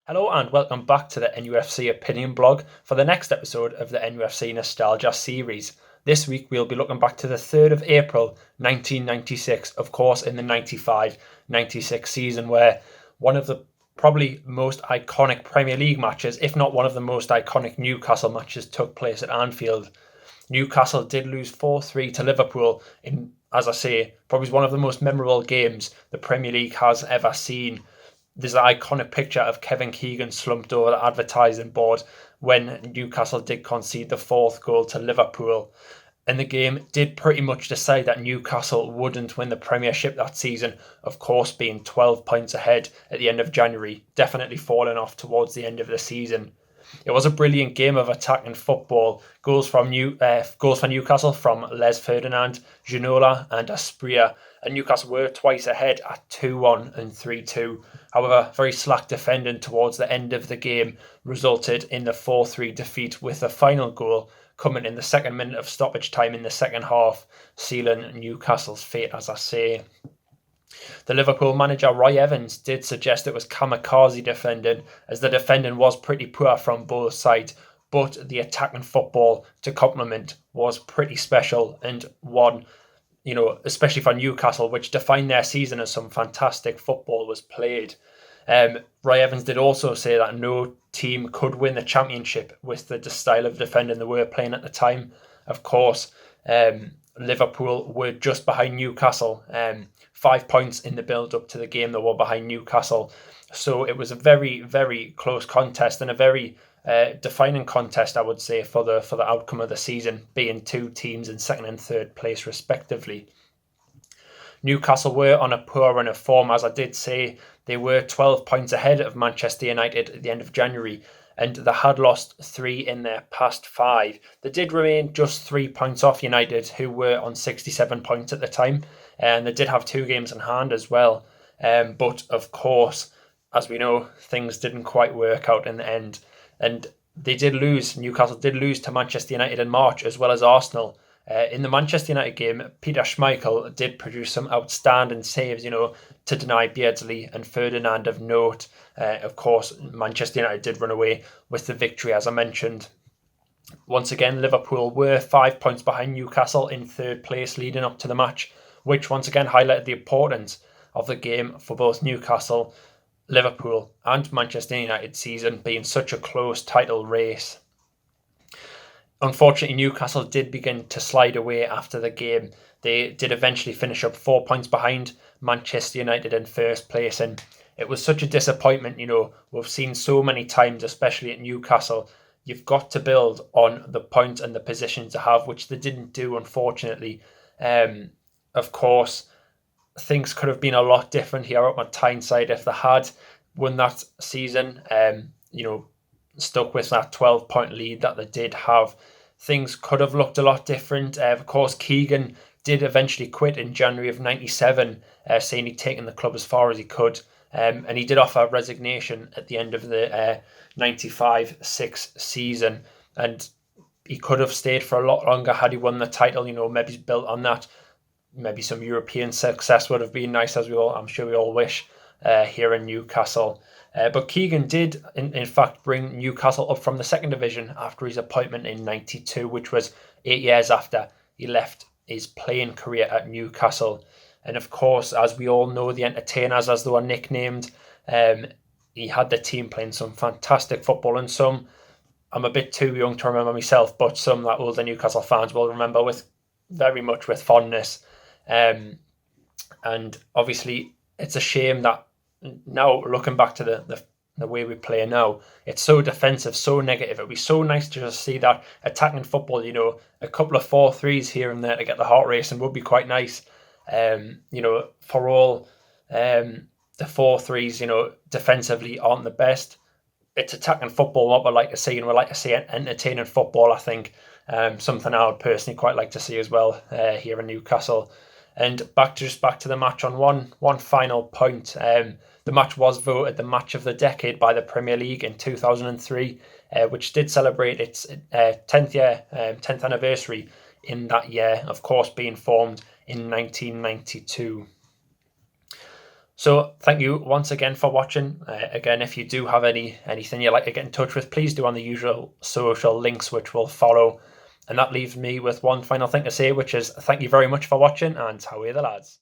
Hello and welcome back to the NUFC Opinion blog for the next episode of the NUFC Nostalgia series. This week we'll be looking back to the 3rd of April 1996, of course in the 95-96 season, where one of the probably most iconic Premier League matches, if not one of the most iconic Newcastle matches, took place at Anfield. Newcastle did lose 4-3 to Liverpool in, as I say, probably one of the most memorable games the Premier League has ever seen. There's an iconic picture of Kevin Keegan slumped over the advertising board when Newcastle did concede the fourth goal to Liverpool. And the game did pretty much decide that Newcastle wouldn't win the Premiership that season, of course being 12 points ahead at the end of January, definitely falling off towards the end of the season. It was a brilliant game of attacking football. Goals for Newcastle from Les Ferdinand, Ginola and Asprilla, and Newcastle were twice ahead at 2-1 and 3-2. However, very slack defending towards the end of the game resulted in the 4-3 defeat, with the final goal coming in the second minute of stoppage time in the second half, sealing Newcastle's fate, as I say. The Liverpool manager Roy Evans did suggest it was kamikaze defending, as the defending was pretty poor from both sides, but the attacking football to complement was pretty special, and one, especially for Newcastle, which defined their season as some fantastic football was played. Roy Evans did also say that no team could win the championship with the style of defending they were playing at the time. Of course, Liverpool were just behind Newcastle, 5 points in the build-up to the game. They were behind Newcastle, so it was a very, very close contest and a very defining contest, I would say, for the outcome of the season, being two teams in second and third place respectively. Newcastle were on a poor run of form, as I did say. They were 12 points ahead of Manchester United at the end of January, and they had lost 3 in their past 5. They did remain just 3 points off United, who were on 67 points at the time, and they did have 2 games in hand as well. But of course, as we know, things didn't quite work out in the end, and Newcastle did lose to Manchester United in March, as well as Arsenal. In the Manchester United game, Peter Schmeichel did produce some outstanding saves, to deny Beardsley and Ferdinand of note. Of course, Manchester United did run away with the victory, as I mentioned. Once again, Liverpool were 5 points behind Newcastle in third place leading up to the match, which once again highlighted the importance of the game for both Newcastle, Liverpool and Manchester United season being such a close title race. Unfortunately, Newcastle did begin to slide away after the game. They did eventually finish up 4 points behind Manchester United in first place, and it was such a disappointment. We've seen so many times, especially at Newcastle, you've got to build on the points and the positions you have, which they didn't do, unfortunately. Of course, things could have been a lot different here at my Tyneside if they had won that season. Stuck with that 12-point lead that they did have. Things could have looked a lot different. Of course, Keegan did eventually quit in January of 97, saying he'd taken the club as far as he could. And he did offer resignation at the end of the 95-6 season. And he could have stayed for a lot longer had he won the title. Maybe built on that. Maybe some European success would have been nice, as I'm sure we all wish here in Newcastle. But Keegan did, in fact, bring Newcastle up from the second division after his appointment in 92, which was 8 years after he left his playing career at Newcastle. And of course, as we all know, the Entertainers, as they were nicknamed, he had the team playing some fantastic football, and some, I'm a bit too young to remember myself, but some that older Newcastle fans will remember very much with fondness. And obviously, it's a shame that now, looking back to the way we play now, it's so defensive, so negative. It'd be so nice to just see that attacking football, a couple of 4-3s here and there to get the heart racing would be quite nice. For all the 4-3s, defensively aren't the best. It's attacking football what we like to see, and we like to see entertaining football, I think. Something I would personally quite like to see as well here in Newcastle. And back to the match on one final point. The match was voted the match of the decade by the Premier League in 2003, which did celebrate its 10th anniversary in that year, of course, being formed in 1992. So thank you once again for watching. Again, if you do have anything you'd like to get in touch with, please do on the usual social links which will follow. And that leaves me with one final thing to say, which is thank you very much for watching, and how are the lads?